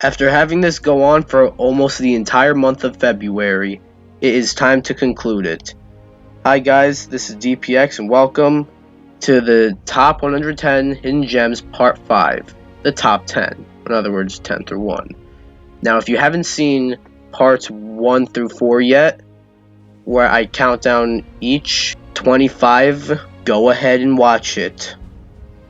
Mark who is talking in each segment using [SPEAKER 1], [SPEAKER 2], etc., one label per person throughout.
[SPEAKER 1] After having this go on for almost the entire month of February, it is time to conclude it. Hi guys, this is DPX and welcome to the Top 110 Hidden Gems Part 5, the Top 10, in other words 10 through 1. Now if you haven't seen Parts 1 through 4 yet, where I count down each 25, go ahead and watch it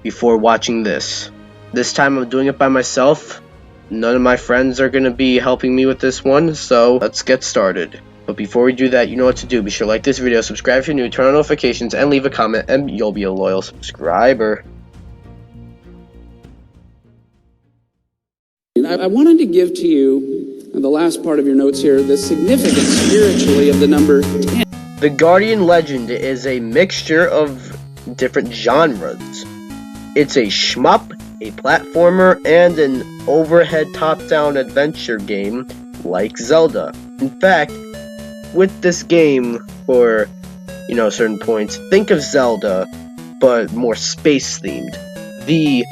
[SPEAKER 1] before watching this. This time I'm doing it by myself. None of my friends are going to be helping me with this one, so let's get started. But before we do that, you know what to do. Be sure to like this video, subscribe if you're new, turn on notifications, and leave a comment, and you'll be a loyal subscriber.
[SPEAKER 2] I wanted to give to you, in the last part of your notes here, the significance spiritually of the number 10.
[SPEAKER 1] The Guardian Legend is a mixture of different genres. It's a shmup, a platformer, and an overhead top-down adventure game like Zelda. In fact, with this game, for, certain points, think of Zelda, but more space-themed. The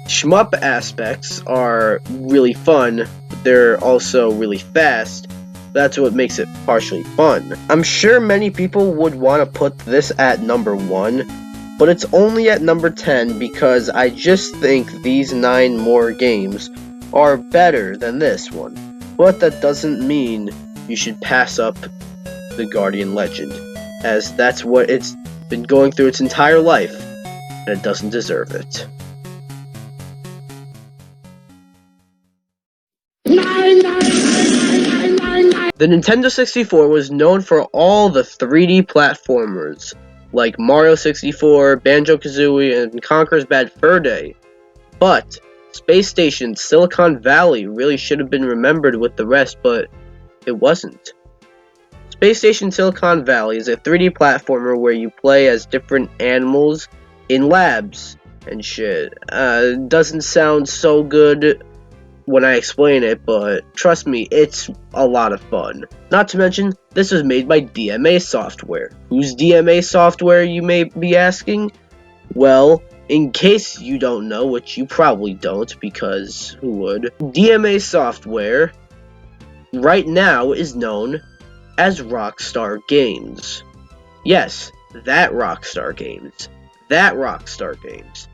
[SPEAKER 1] shmup aspects are really fun, but they're also really fast. That's what makes it partially fun. I'm sure many people would want to put this at number 1, but it's only at number 10 because I just think these 9 more games are better than this one. But that doesn't mean you should pass up the Guardian Legend, as that's what it's been going through its entire life, and it doesn't deserve it. The Nintendo 64 was known for all the 3D platformers, like Mario 64, Banjo-Kazooie, and Conker's Bad Fur Day. But Space Station Silicon Valley really should have been remembered with the rest, but it wasn't. Space Station Silicon Valley is a 3D platformer where you play as different animals in labs and shit. Doesn't sound so good when I explain it, but trust me, it's a lot of fun. Not to mention, this was made by DMA Software. Who's DMA Software, you may be asking? Well, in case you don't know, which you probably don't, because who would? DMA Software, right now, is known as Rockstar Games. Yes, that Rockstar Games. That Rockstar Games.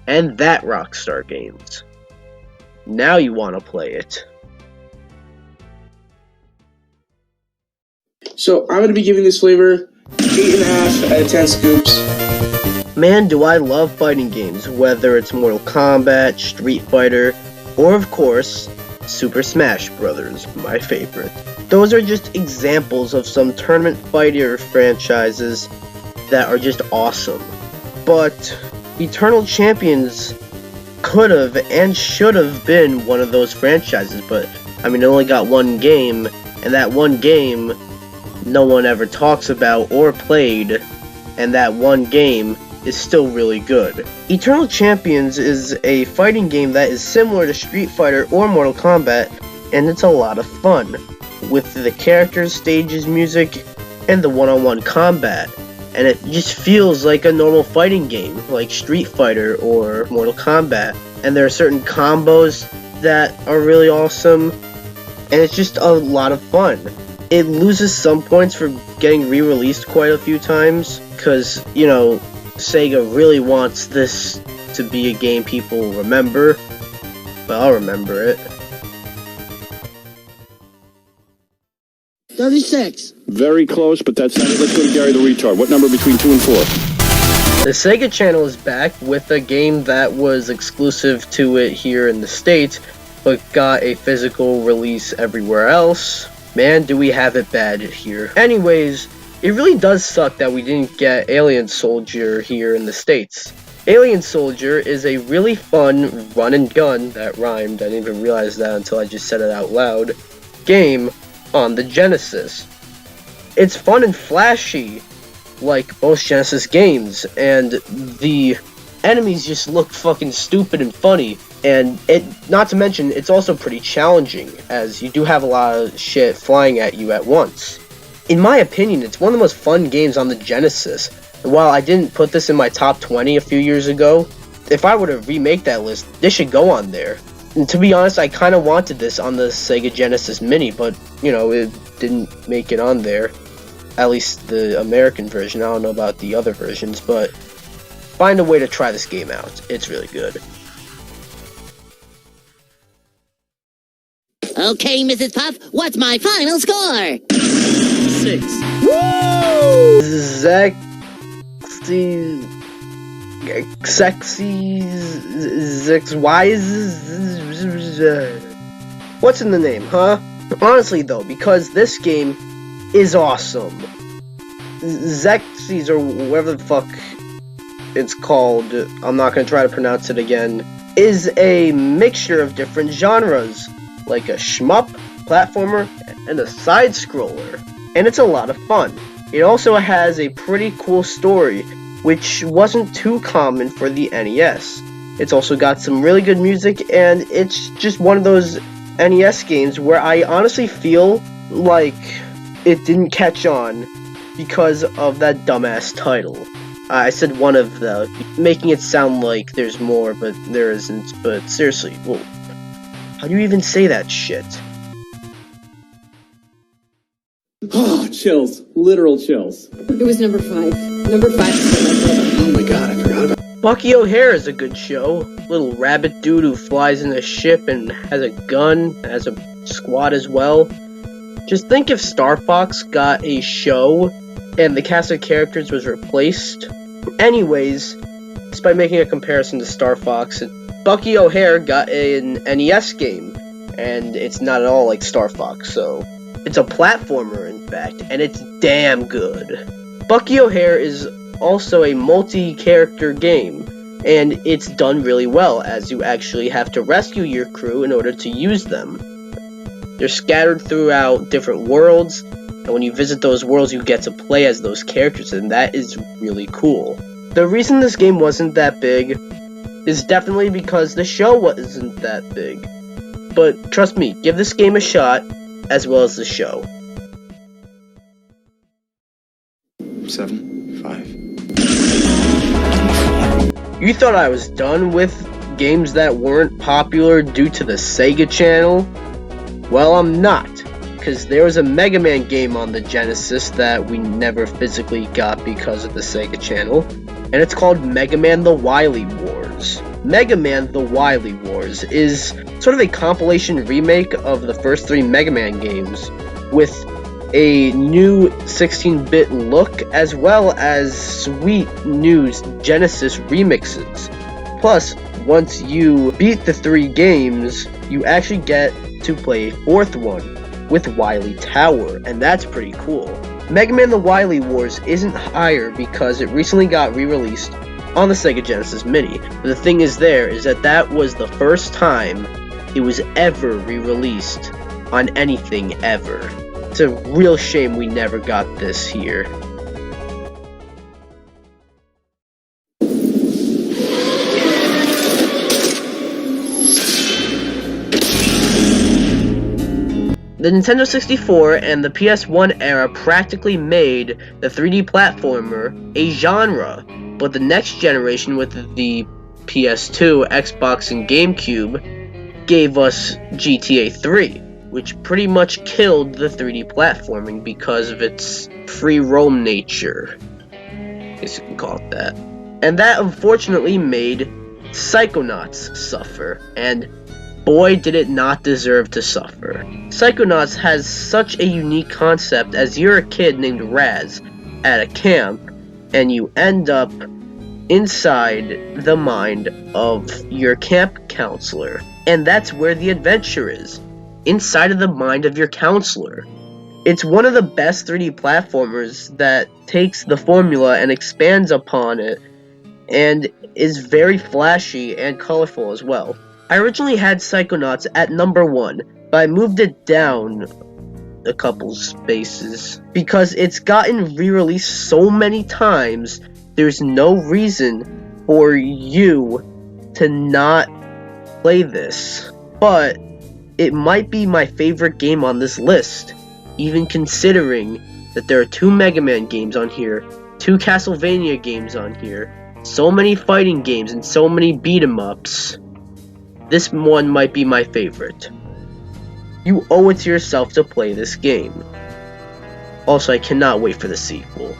[SPEAKER 1] And that Rockstar Games. Now you want to play it.
[SPEAKER 3] So I'm going to be giving this flavor 8.5 out of 10 scoops.
[SPEAKER 1] Man, do I love fighting games, whether it's Mortal Kombat, Street Fighter, or of course, Super Smash Bros., my favorite. Those are just examples of some tournament fighter franchises that are just awesome. But Eternal Champions could have and should have been one of those franchises, but it only got one game, and that one game no one ever talks about or played, and that one game is still really good. Eternal Champions is a fighting game that is similar to Street Fighter or Mortal Kombat, and it's a lot of fun, with the characters, stages, music, and the one-on-one combat. And it just feels like a normal fighting game, like Street Fighter or Mortal Kombat. And there are certain combos that are really awesome, and it's just a lot of fun. It loses some points for getting re-released quite a few times, because, Sega really wants this to be a game people remember, but I'll remember it.
[SPEAKER 4] 36.
[SPEAKER 5] Very close, but that's not it. Let's go to Gary the Retard. What number between 2 and 4?
[SPEAKER 1] The Sega channel is back with a game that was exclusive to it here in the States, but got a physical release everywhere else. Man, do we have it bad here. Anyways, it really does suck that we didn't get Alien Soldier here in the States. Alien Soldier is a really fun run and gun, that rhymed, I didn't even realize that until I just said it out loud, game on the Genesis. It's fun and flashy, like most Genesis games, and the enemies just look fucking stupid and funny, and not to mention, it's also pretty challenging, as you do have a lot of shit flying at you at once. In my opinion, it's one of the most fun games on the Genesis, and while I didn't put this in my top 20 a few years ago, if I were to remake that list, this should go on there. And to be honest, I kind of wanted this on the Sega Genesis Mini, but, you know, it didn't make it on there. At least the American version. I don't know about the other versions, but find a way to try this game out. It's really good.
[SPEAKER 4] Okay, Mrs. Puff, what's my final score?
[SPEAKER 6] 6.
[SPEAKER 1] Woo! Zek Disease. What's in the name, huh? Honestly though, because this game is awesome. Zek Disease, or whatever the fuck it's called, I'm not gonna try to pronounce it again, is a mixture of different genres, like a shmup, platformer, and a side-scroller. And it's a lot of fun. It also has a pretty cool story, which wasn't too common for the NES. It's also got some really good music, and it's just one of those NES games where I honestly feel like it didn't catch on because of that dumbass title. I said one of the, making it sound like there's more, but there isn't. But seriously, well, how do you even say that shit?
[SPEAKER 2] Oh, chills. Literal chills.
[SPEAKER 7] It was number 5. Number 5.
[SPEAKER 3] Oh my god, I forgot about
[SPEAKER 1] Bucky O Hare is a good show. Little rabbit dude who flies in a ship and has a gun, has a squad as well. Just think if Star Fox got a show and the cast of characters was replaced. Anyways, despite making a comparison to Star Fox, Bucky O Hare got an NES game, and it's not at all like Star Fox, so it's a platformer, in fact, and it's damn good. Bucky O Hare is also a multi-character game, and it's done really well, as you actually have to rescue your crew in order to use them. They're scattered throughout different worlds, and when you visit those worlds, you get to play as those characters, and that is really cool. The reason this game wasn't that big is definitely because the show wasn't that big. But trust me, give this game a shot, as well as the show.
[SPEAKER 3] 7, 5.
[SPEAKER 1] You thought I was done with games that weren't popular due to the Sega channel? Well, I'm not, because there was a Mega Man game on the Genesis that we never physically got because of the Sega channel, and it's called Mega Man The Wily Wars. Mega Man The Wily Wars is sort of a compilation remake of the first 3 Mega Man games, with a new 16-bit look, as well as sweet new Genesis remixes. Plus, once you beat the 3 games, you actually get to play a 4th one, with Wily Tower, and that's pretty cool. Mega Man The Wily Wars isn't higher because it recently got re-released on the Sega Genesis Mini. But the thing is that was the first time it was ever re-released on anything ever. It's a real shame we never got this here. The Nintendo 64 and the PS1 era practically made the 3D platformer a genre, but the next generation with the PS2, Xbox, and GameCube gave us GTA 3, which pretty much killed the 3D platforming because of its free roam nature, I guess you can call it that. And that unfortunately made Psychonauts suffer, and boy did it not deserve to suffer. Psychonauts has such a unique concept as you're a kid named Raz at a camp, and you end up inside the mind of your camp counselor. And that's where the adventure is. Inside of the mind of your counselor. It's one of the best 3D platformers that takes the formula and expands upon it, and is very flashy and colorful as well. I originally had Psychonauts at number 1, but I moved it down a couple spaces because it's gotten re-released so many times. There's no reason for you to not play this, but it might be my favorite game on this list, even considering that there are 2 Mega Man games on here, 2 Castlevania games on here, so many fighting games, and so many beat-em-ups. this one might be my favorite. You owe it to yourself to play this game. Also, I cannot wait for the sequel.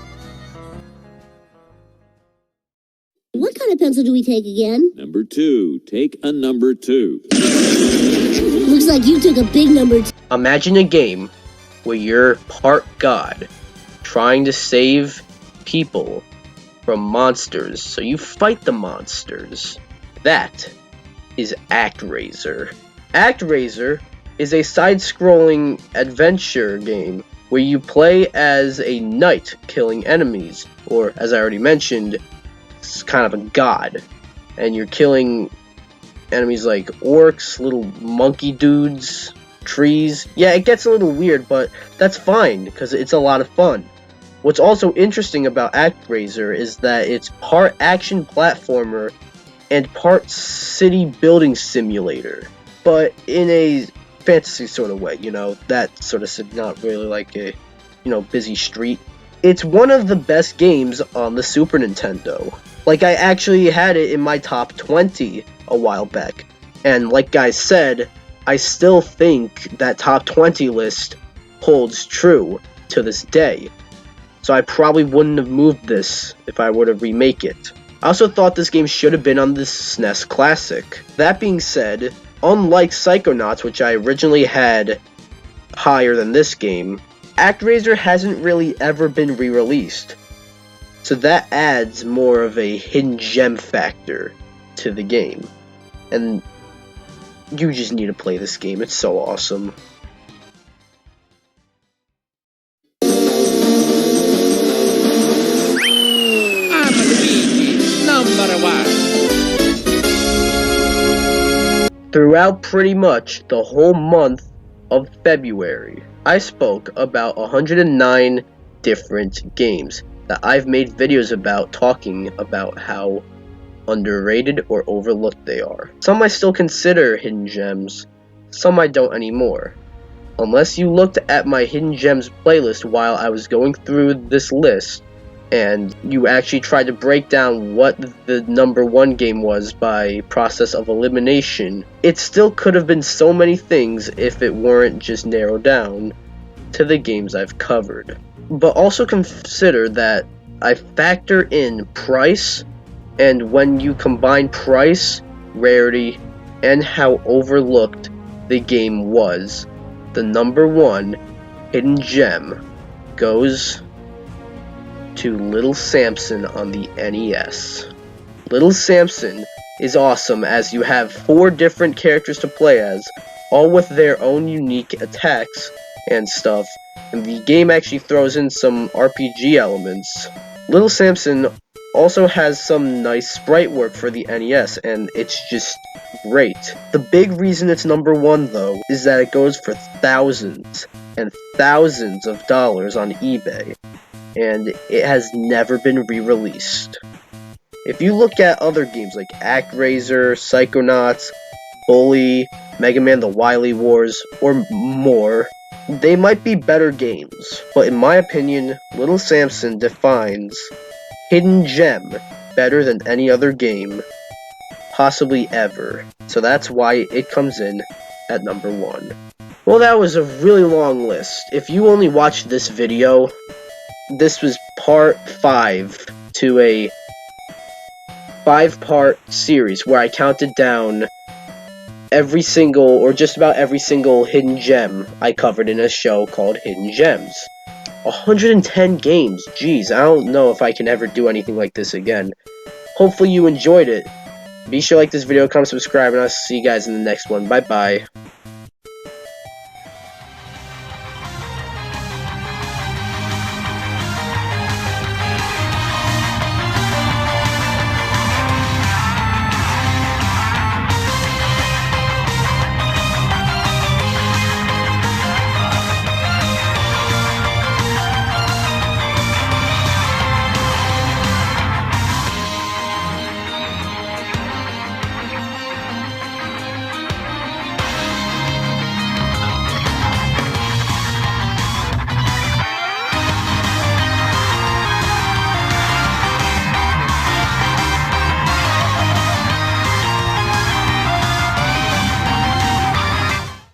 [SPEAKER 4] What kind of pencil do we take again?
[SPEAKER 6] Number 2. Take a number 2.
[SPEAKER 4] Looks like you took a big number 2.
[SPEAKER 1] Imagine a game where you're part god, trying to save people from monsters, so you fight the monsters. That is Actraiser. Actraiser is a side-scrolling adventure game where you play as a knight killing enemies, or as I already mentioned, it's kind of a god, and you're killing enemies like orcs, little monkey dudes, trees. Yeah, it gets a little weird, but that's fine because it's a lot of fun. What's also interesting about Actraiser is that it's part action platformer and part city building simulator, but in a fantasy sort of way, you know, that sort of not really like a, you know, busy street. It's one of the best games on the Super Nintendo. Like, I actually had it in my top 20 a while back, and like guys said, I still think that top 20 list holds true to this day. So I probably wouldn't have moved this if I were to remake it. I also thought this game should have been on the SNES Classic. That being said, unlike Psychonauts, which I originally had higher than this game, Actraiser hasn't really ever been re-released. So that adds more of a hidden gem factor to the game. And you just need to play this game, it's so awesome. Throughout pretty much the whole month of February, I spoke about 109 different games that I've made videos about, talking about how underrated or overlooked they are. Some I still consider hidden gems, some I don't anymore. Unless you looked at my hidden gems playlist while I was going through this list, and you actually tried to break down what the number 1 game was by process of elimination, it still could have been so many things if it weren't just narrowed down to the games I've covered. But also consider that I factor in price, and when you combine price, rarity, and how overlooked the game was, the number 1 hidden gem goes to Little Samson on the NES. Little Samson is awesome as you have 4 different characters to play as, all with their own unique attacks and stuff, and the game actually throws in some RPG elements. Little Samson also has some nice sprite work for the NES, and it's just great. The big reason it's number 1 though is that it goes for thousands and thousands of dollars on eBay, and it has never been re-released. If you look at other games like Actraiser, Psychonauts, Bully, Mega Man the Wily Wars, or more, they might be better games, but in my opinion, Little Samson defines hidden gem better than any other game, possibly ever. So that's why it comes in at number 1. Well, that was a really long list. If you only watched this video, this was part 5 to a 5-part series where I counted down every single, or just about every single hidden gem I covered in a show called Hidden Gems. 110 games, jeez, I don't know if I can ever do anything like this again. Hopefully you enjoyed it. Be sure to like this video, comment, subscribe, and I'll see you guys in the next one. Bye bye.